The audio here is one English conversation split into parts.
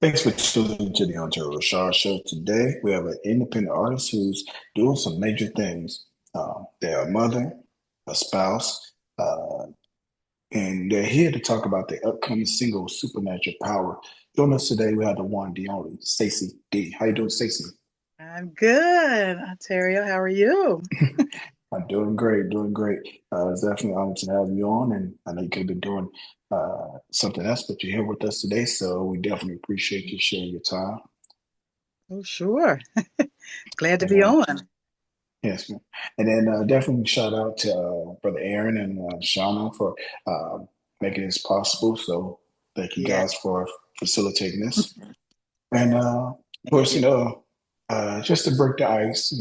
Thanks for tuning to the ReShard show. Today, we have an independent artist who's doing some major things. They're a mother, a spouse, and they're here to talk about the upcoming single "Supernatural Power." Joining us today, we have the one, the only, Stacie D. How you doing, Stacie? I'm good, Ontario. How are you? I'm doing great, doing great. It's definitely an honor to have you on, and I know you could have been doing something else, but you're here with us today, so we definitely appreciate you sharing your time. Oh, sure. Glad to And be on. yes, ma'am. And then definitely shout out to Brother Aaron and Shauna for uh, making this possible. So thank you Yeah, guys for facilitating this. And of thank course, you. just to break the ice,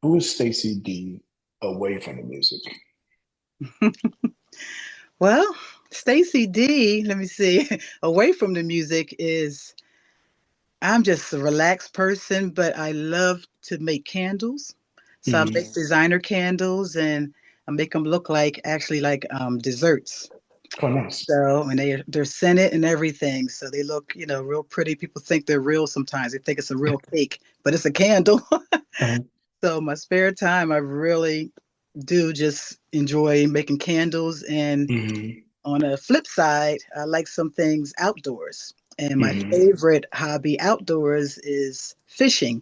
who is Stacie D away from the music? Well, Stacie D, let me see. Away from the music is I'm just a relaxed person, but I love to make candles. So I make Hmm. designer candles and I make them look like actually like desserts. Oh, nice. So and they're scented and everything. So they look, real pretty. People think they're real sometimes. They think it's a real cake, but it's a candle. So my spare time, I really do just enjoy making candles. And Hmm. on a flip side, I like some things outdoors. And my Hmm. favorite hobby outdoors is fishing.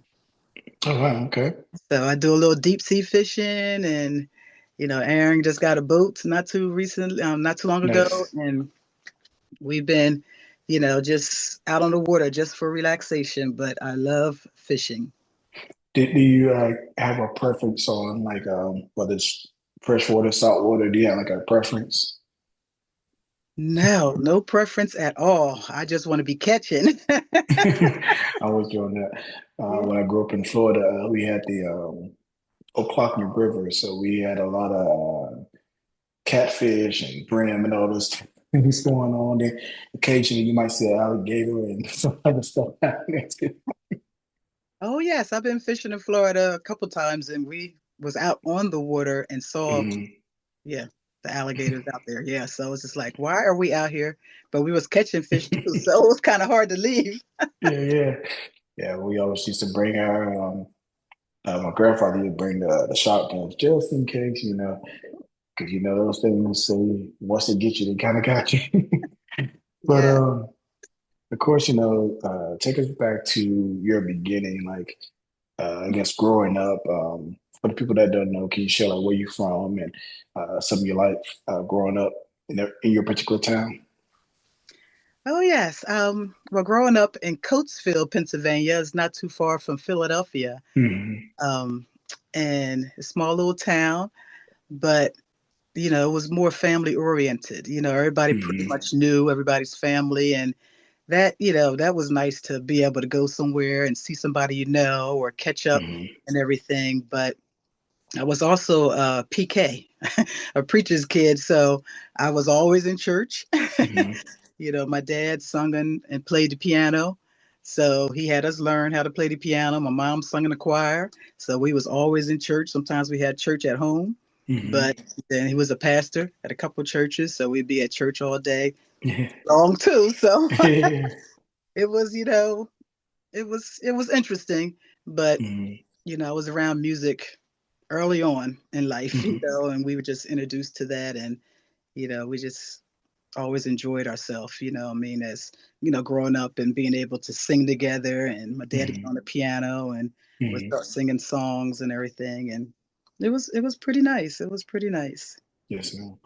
Oh, wow. Okay. So I do a little deep sea fishing, and Aaron just got a boat not too long ago, Nice. and we've been, just out on the water just for relaxation. But I love fishing. Do you have a preference on like whether it's freshwater, saltwater? Do you have like a preference? No, no preference at all. I just want to be catching. I was doing that. When I grew up in Florida, we had the Ocklawaha River, so we had a lot of catfish and brim and all those things going on there. Occasionally, you might see an alligator and some other stuff happening too. Oh yes, I've been fishing in Florida a couple times, and we was out on the water and saw, Mhm. yeah, the alligators out there. Yeah, so it's just like, why are we out here? But we was catching fish too, so it was kind of hard to leave. Yeah, yeah, yeah. We always used to bring our. My grandfather would bring the shotguns just in case, because those things say once they get you, they kind of got you. But Yeah. of course, take us back to your beginning, like I guess growing up. For the people that don't know, can you share like where you from and some of your life growing up in your particular town? Oh yes. Well, growing up in Coatesville, Pennsylvania, is not too far from Philadelphia. Hmm. Um, and a small little town, but it was more family oriented. Everybody pretty Hmm. much knew everybody's family, and that was nice to be able to go somewhere and see somebody or catch up Hmm. and everything. But I was also a PK, a preacher's kid, so I was always in church. Hmm. My dad sung and played the piano, so he had us learn how to play the piano. My mom sung in the choir, so we was always in church. Sometimes we had church at home, Hmm. but then he was a pastor at a couple of churches, so we'd be at church all day Yeah. long too. So Yeah. it was, it was interesting, but Hmm. I was around music early on in life, Hmm. and we were just introduced to that, and we just always enjoyed ourselves. I mean, as growing up and being able to sing together, and my dad Hmm. on the piano, and would Hmm. start singing songs and everything, and it was pretty nice. It was pretty nice. Yes, ma'am.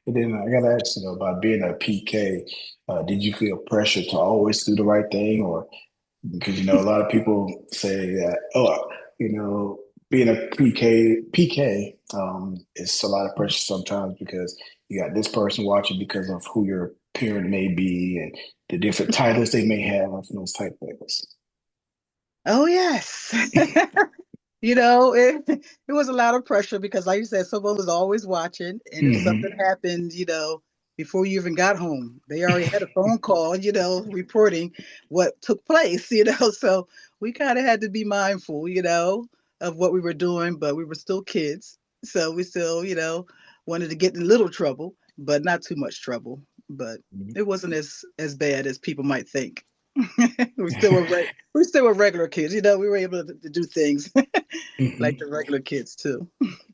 And then I got to ask, about being a PK, did you feel pressure to always do the right thing, or because a lot of people say that, oh, being a PK, it's a lot of pressure sometimes because you got this person watching because of who your parent may be and the different titles they may have and those type things. Oh yes. It was a lot of pressure because, like you said, someone was always watching. And if something Hmm. happened, before you even got home, they already had a phone call, reporting what took place, So we kind of had to be mindful, of what we were doing, but we were still kids. So we still, wanted to get in a little trouble, but not too much trouble. But it wasn't as bad as people might think. We still were regular kids. We were able to do things like the Hmm. regular kids too.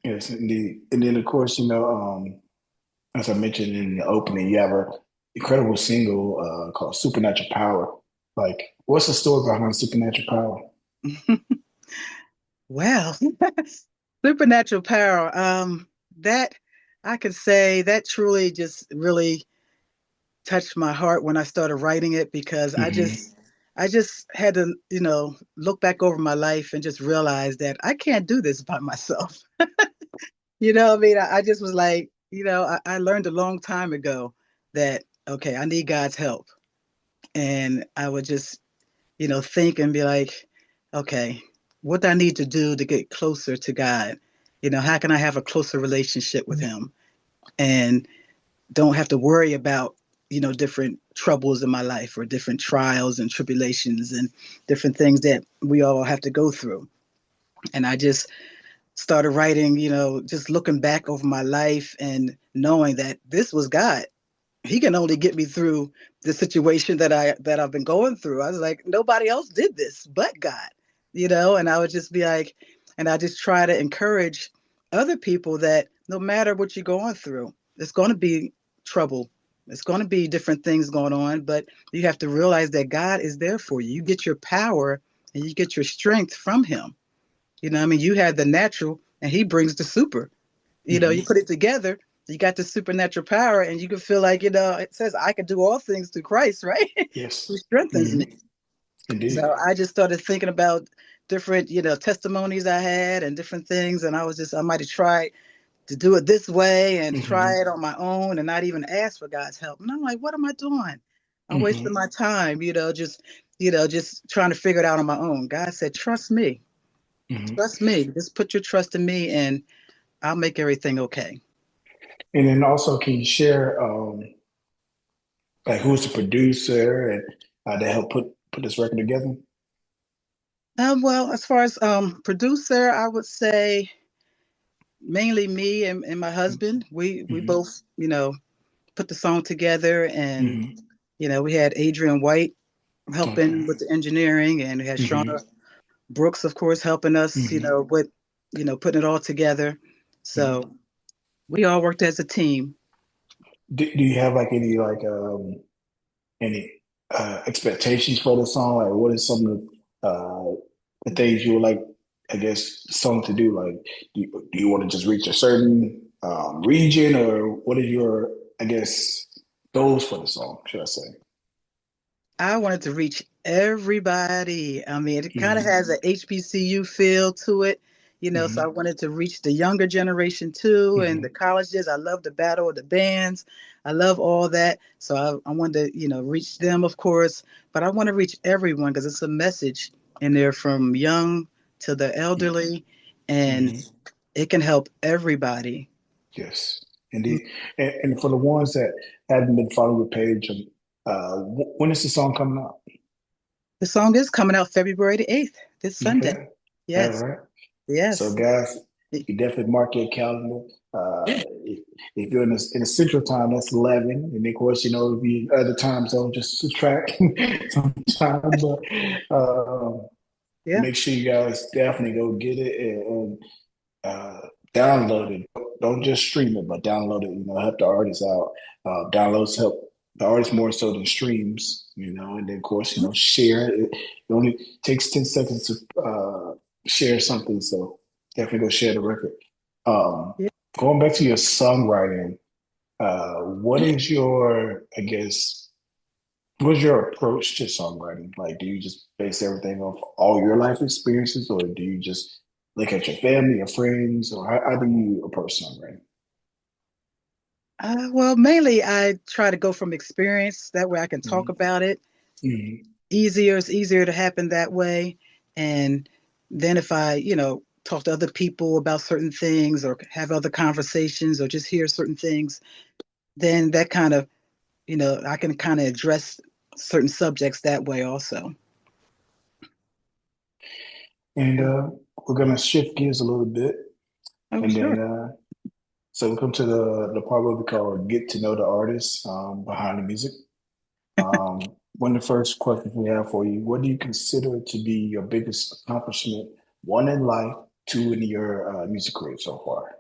Yes, indeed. And then, of course, as I mentioned in the opening, you have a incredible single called "Supernatural Power." Like, what's the story behind Supernatural Power? Well, supernatural power. That I could say that truly just really touched my heart when I started writing it because Hmm. I just had to, look back over my life and just realize that I can't do this by myself. What I mean? I just was like, I learned a long time ago that, okay, I need God's help. And I would just, think and be like, okay, what do I need to do to get closer to God? How can I have a closer relationship with Him and don't have to worry about, different troubles in my life or different trials and tribulations and different things that we all have to go through. And I just started writing, just looking back over my life and knowing that this was God. He can only get me through the situation that I've been going through. I was like, nobody else did this but God, and I would just be like, and I just try to encourage other people that no matter what you're going through, it's going to be trouble. It's going to be different things going on, but you have to realize that God is there for you. You get your power and you get your strength from Him. I mean, you have the natural and He brings the super. You Hmm. put it together, you got the supernatural power, and you can feel like, it says, I can do all things through Christ, right? Who Yes. strengthens me. Hmm. Indeed. So I just started thinking about different, testimonies I had and different things. And I might have tried to do it this way and try Hmm. it on my own and not even ask for God's help. And I'm like, what am I doing? I'm wasting Hmm. my time, just trying to figure it out on my own. God said, trust me. Hmm. Trust me. Just put your trust in me and I'll make everything okay. And then also, can you share like who's the producer and that helped put this record together? Well, as far as producer, I would say mainly me and my husband. We Hmm. both, put the song together, and Hmm. we had Adrian White helping Okay. with the engineering, and we had Shauna Hmm. Brooks, of course, helping us, Hmm. with putting it all together. So we all worked as a team. Do you have like any expectations for the song? Like, what is some of the things you would like, I guess, the song to do? Like, do you want to just reach a certain region, or what are your, I guess, goals for the song? Should I say? I wanted to reach everybody. I mean, it kind of Hmm. has an HBCU feel to it, so I Hmm. wanted to reach the younger generation too and the Hmm. colleges. I love the battle of the bands. I love all that. So I wanted to, reach them, of course, but I want to reach everyone because it's a message in there from young to the elderly, and Hmm. it can help everybody. Yes, indeed. And for the ones that haven't been following your page, when is the song coming out? The song is coming out February the 8th, this Sunday. Okay, all Yes, right. So, yes. guys, you definitely mark your calendar. Yeah. If you're in the Central Time, that's 11, and of course, if you other time zone, just subtract some time. But Yeah. make sure you guys definitely go get it and uh, download it. Don't just stream it, but download it. Help the artists out. Downloads help the artists more so than streams. And then of course, share it. It only takes 10 seconds to share something, so definitely go share the record. Um, Yeah. Going back to your songwriting, what is your, I guess, what's your approach to songwriting? Like, do you just base everything off all your life experiences, or do you just look at your family, your friends, or how do you approach songwriting? Well, mainly I try to go from experience. That way I can talk Mm-hmm. about it. Mm-hmm. It's easier to happen that way. And then if I, talk to other people about certain things or have other conversations or just hear certain things, then that kind of, I can kind of address certain subjects that way also. And we're gonna shift gears a little bit, Oh, and sure. then so we come to the part where we call get to know the artist behind the music. Um, One of the first questions we have for you, what do you consider to be your biggest accomplishment, one in life, two in your music career so far?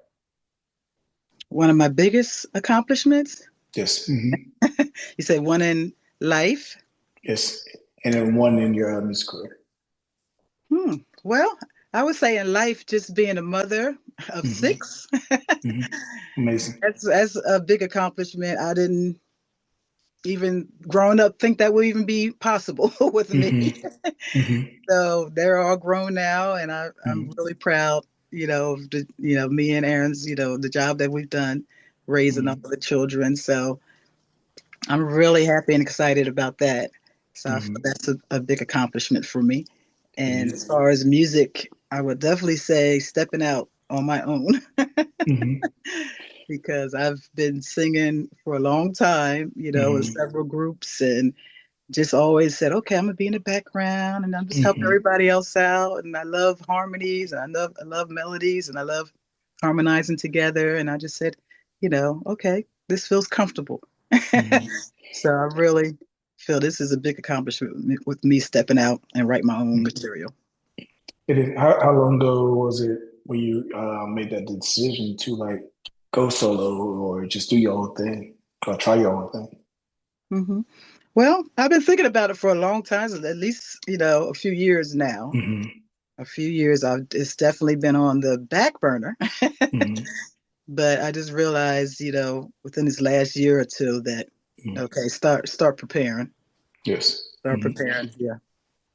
One of my biggest accomplishments, Yes. you say one in life. Yes. And then one in your music career. Hmm. Well, I would say in life, just being a mother of hmm six, Amazing. that's a big accomplishment. I didn't even growing up think that would even be possible with me. hmm hmm So they're all grown now, and I'm hmm really proud, of me and Aaron's, the job that we've done raising all hmm the children. So I'm really happy and excited about that. So I feel hmm that's a big accomplishment for me. It And as is. far as music, I would definitely say stepping out on my own hmm because I've been singing for a long time, in hmm several groups and just always said, okay, I'm gonna be in the background and I'm just helping hmm everybody else out. And I love harmonies and I love melodies and I love harmonizing together. And I just said, okay, this feels comfortable. hmm So I really feel this is a big accomplishment with me stepping out and write my own material. It is. How long ago was it when you made that decision to like go solo or just do your own thing or try your own thing? hmm Well, I've been thinking about it for a long time, so at least, a few years now. hmm A few years, it's definitely been on the back burner. hmm But I just realized, within this last year or two that, hmm okay, start preparing. Yes. Start preparing. Yeah.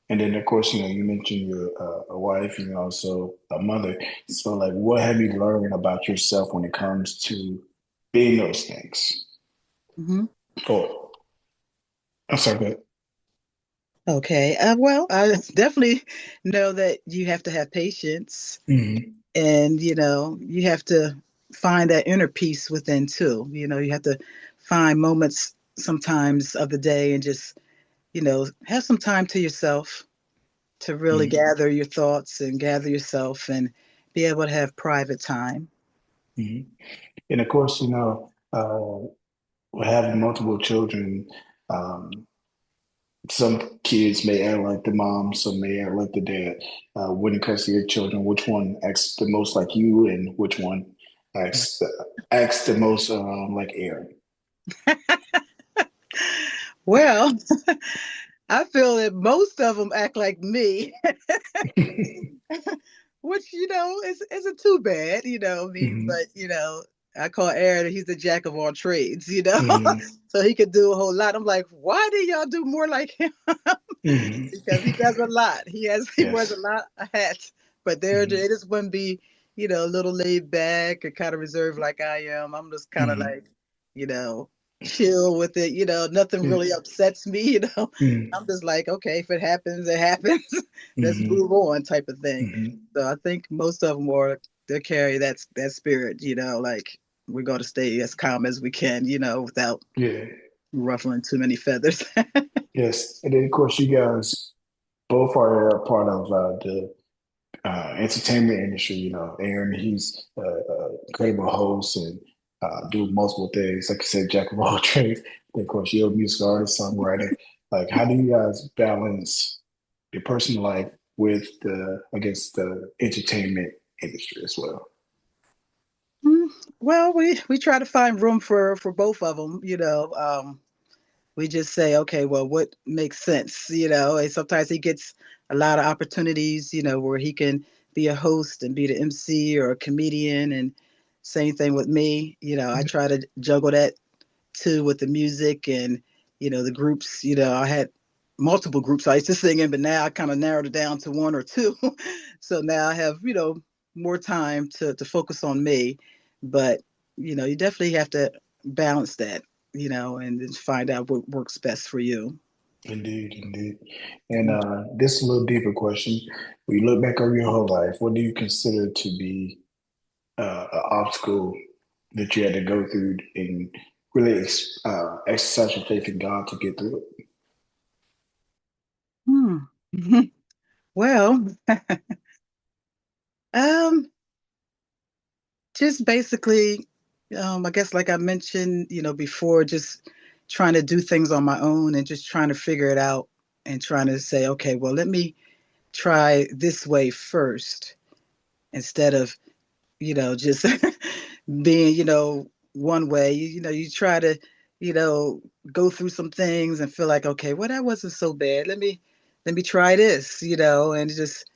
And then, of course, you mentioned you're a wife, also a mother. So, like, what have you learned about yourself when it comes to being those things? hmm Oh, I'm sorry, but Okay. Well, I definitely know that you have to have patience mm-hmm, and, you have to find that inner peace within too. You have to find moments sometimes of the day and just, have some time to yourself to really mm-hmm, gather your thoughts and gather yourself and be able to have private time. mm-hmm. And of course, having multiple children, um, some kids may act like the mom, some may act like the dad. When it comes to your children, which one acts the most like you, and which one acts the most like Aaron? Well, I feel that most of them act like me, which isn't too bad, I mean, hmm but I call Aaron, he's the jack of all trades, hmm so he could do a whole lot. I'm like, why did y'all do more like him? hmm Because he does a lot. He wears a Yes. lot of hats, but they hmm just wouldn't be, a little laid back or kind of reserved like I am. I'm just kind of hmm like, chill with it. Nothing really upsets me. I'm just like, okay, if it happens, it happens. Let's hmm move on, type of thing. hmm So I think most of them are they carry that spirit. Like we're going to stay as calm as we can. Without Yeah. ruffling too many feathers. Yes. And then, of course, you guys both are a part of the entertainment industry. Aaron, he's an incredible host and do multiple things. Like I said, jack of all trades. And of course, you're a music artist, songwriter. Like, how do you guys balance your personal life with I guess, the entertainment industry as well? Mm, well, we try to find room for both of them. We just say, okay, well, what makes sense, And sometimes he gets a lot of opportunities, where he can be a host and be the MC or a comedian, and same thing with me. I try to juggle that too with the music and the groups. I had multiple groups I used to sing in, but now I kind of narrowed it down to one or two. So now I have more time to focus on me, but you definitely have to balance that, and then find out what works best for you. Indeed, indeed. And this is a little deeper question. When you look back over your whole life, what do you consider to be an obstacle that you had to go through and really exercise your faith in God to get through it? Hmm. Well, um, just basically, I guess like I mentioned, before, just trying to do things on my own and just trying to figure it out and trying to say, okay, well, let me try this way first instead of, just being, one way. You try to, you know, go through some things and feel like, okay, well, that wasn't so bad. Let me try this, and just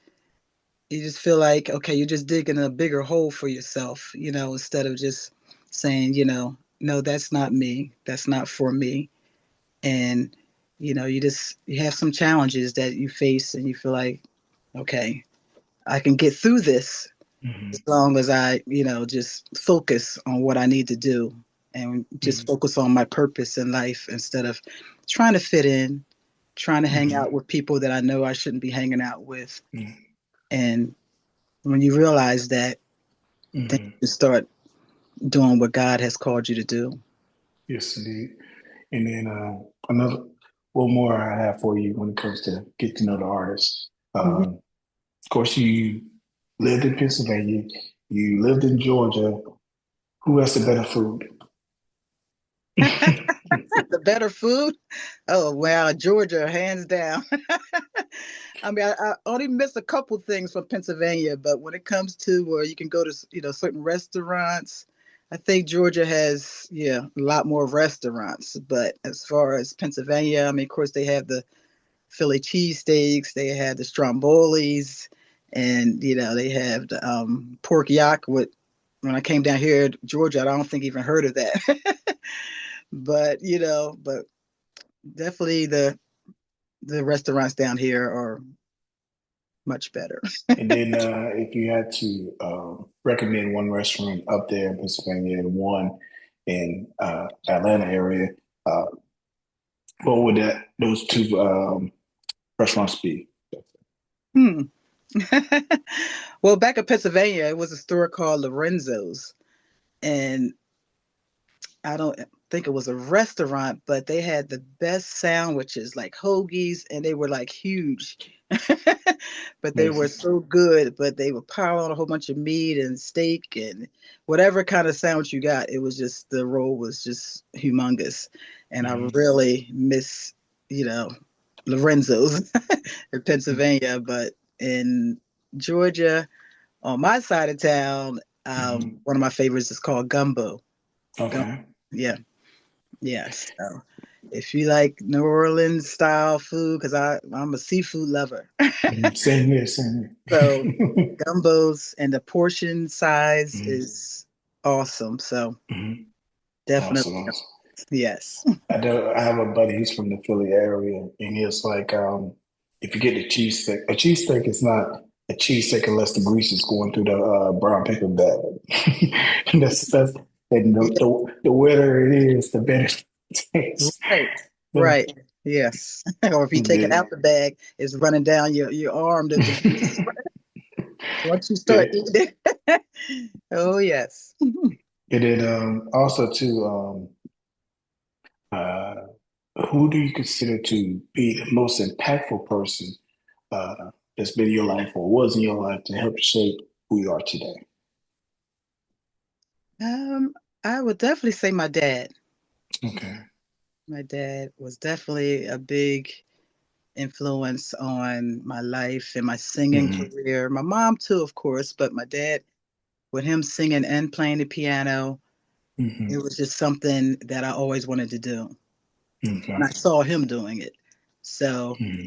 you just feel like, okay, you're just digging a bigger hole for yourself, instead of just saying, no, that's not me. That's not for me. And, you have some challenges that you face and you feel like, okay, I can get through this as Hmm. long as I, just focus on what I need to do and just Hmm. focus on my purpose in life instead of trying to fit in, trying to hang Hmm. out with people that I know I shouldn't be hanging out with. Hmm. And when you realize that, then Hmm. you start doing what God has called you to do. Yes, indeed. And then another one more I have for you when it comes to get to know the artist. Mhm. Of course, you lived in Pennsylvania, you lived in Georgia. Who has the better food? The better food? Oh, wow, Georgia, hands down. I mean, I only miss a couple things from Pennsylvania, but when it comes to where you can go to, certain restaurants, I think Georgia has, yeah, a lot more restaurants. But as far as Pennsylvania, I mean, of course, they have the Philly cheesesteaks, they have the strombolis, and, they have the pork yak. When I came down here, Georgia, I don't think even heard of that. But definitely the restaurants down here are much better. And then if you had to recommend one restaurant up there in Pennsylvania and one in Atlanta area, uh, what would those two restaurants be? Hmm. Well, back in Pennsylvania, it was a store called Lorenzo's, and I don't think it was a restaurant, but they had the best sandwiches, like hoagies, and they were like huge. But they were Amazing. so good, but they would pile on a whole bunch of meat and steak and whatever kind of sandwich you got. It was just the roll was just humongous. And I Hmm. really miss, you know, Lorenzo's in Pennsylvania, but in Georgia, on my side of town, Hmm. one of my favorites is called gumbo. Gum, Okay. yeah, yeah. So if you like New Orleans style food, because I'm a seafood lover, Mhm. Same here, same so here. gumbos and the portion size Mhm. is awesome. So Mhm. Awesome, definitely awesome. yes. I have a buddy, he's from the Philly area, and he's like, if you get the cheesesteak, a cheesesteak is not a cheesesteak unless the grease is going through the brown paper bag. That's and the wetter it is, the better it tastes. Right, And right, yes. Or if you take it then, out the bag, it's running down your arm. The grease is once you yeah. start eating it. Oh yes. And then also too, uh, who do you consider to be the most impactful person that's been in your life or was in your life to help shape who you are today? Um, I would definitely say my dad. Okay. My dad was definitely a big influence on my life and my singing Hmm. career. My mom too, of course, but my dad, with him singing and playing the piano, it Hmm. was just something that I always wanted to do. And I Okay. saw him doing it. So, Hmm.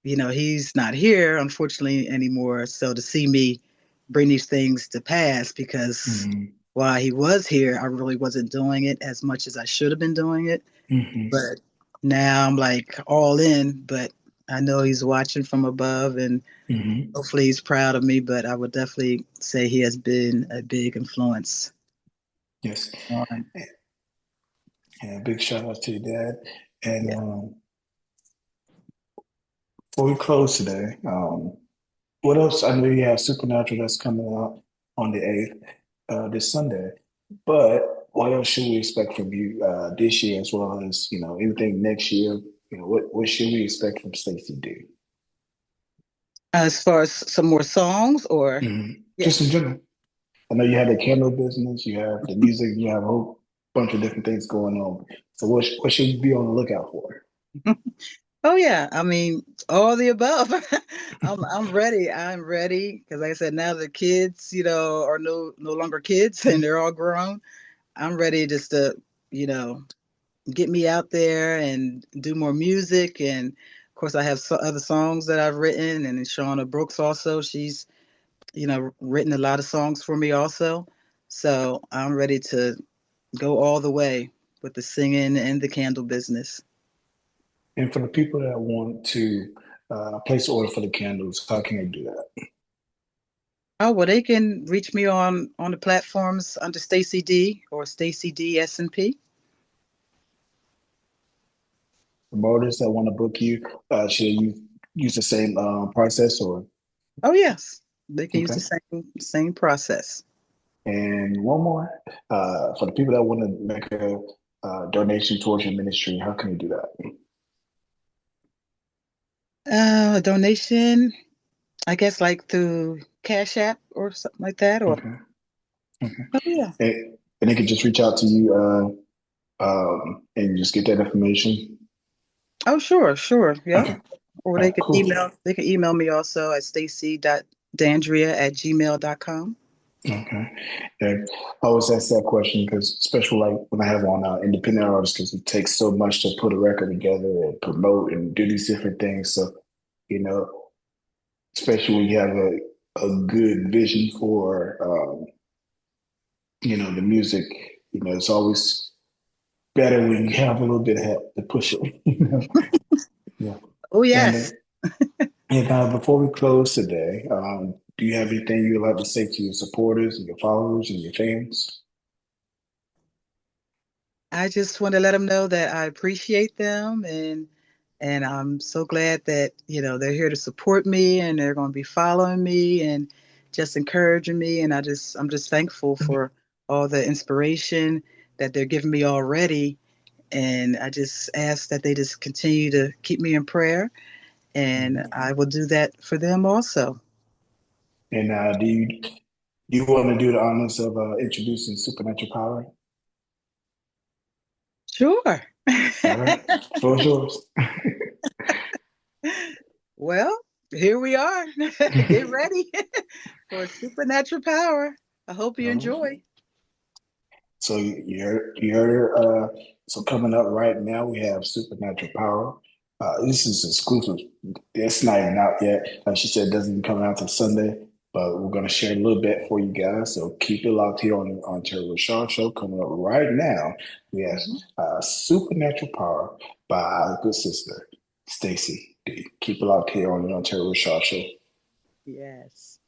he's not here, unfortunately, anymore. So to see me bring these things to pass, because Hmm. while he was here, I really wasn't doing it as much as I should have been doing it. Hmm. But now I'm like all in, but I know he's watching from above and Hmm. hopefully he's proud of me. But I would definitely say he has been a big influence Yes. on. And big shout out to your dad. And Yeah. before we close today, what else? I know you have Supernatural that's coming out on the 8th, this Sunday. But what else should we expect from you this year, as well as anything next year? What should we expect from Stacie D? As far as some more songs, or Hmm. yeah. Just in general. I know you have the candle business, you have the music, you have hope. bunch of different things going on. So what should you be on the lookout for? Oh yeah, I mean all the above. I'm ready. I'm ready because, like I said, now the kids, are no longer kids and they're all grown. I'm ready just to, you know, get me out there and do more music. And of course, I have other songs that I've written, and then Shauna Brooks also. She's, written a lot of songs for me also. So I'm ready to go all the way with the singing and the candle business. And for the people that want to place order for the candles, how can they do that? Oh, well, they can reach me on the platforms under Stacie D or Stacie D S&P. Promoters that want to book you, should you use the same process or Oh, yes, they can use the okay? same process. And one more, for the people that want to make a donation towards your ministry, how can you do that? A donation, I guess, like through Cash App or something like that. Or Okay, okay. oh yeah, And they can just reach out to you and just get that information. oh sure, sure, yep. Okay, Or all right, cool. they can email me also at stacy.dandria@gmail.com. Okay. And I always ask that question because, especially like when I have on independent artists, because it takes so much to put a record together and promote and do these different things. So, you know, especially when you have a good vision for, the music, it's always better when you have a little bit of help to push it, Yeah. Oh yes. And, before we close today, do you have anything you'd like to say to your supporters and your followers and your fans? I just want to let them know that I appreciate them, and I'm so glad that, they're here to support me and they're going to be following me and just encouraging me, and I'm just thankful for all the inspiration that they're giving me already, and I just ask that they just continue to keep me in prayer, and I will do that for them also. And do you want to do the honors of introducing Supernatural Power? Sure. All right, floor's yours. Well, here we are. Get ready for supernatural power. I hope you enjoy. So so coming up right now we have Supernatural Power. This is exclusive. It's not even out yet. Like she said, it doesn't even come out till Sunday, but we're gonna share a little bit for you guys. So keep it locked here on the ReShard Show. Coming up right now, we have Mhm. Supernatural Power by our good sister Stacie D. Keep it locked here on the Ontario Shaw Show. Yes.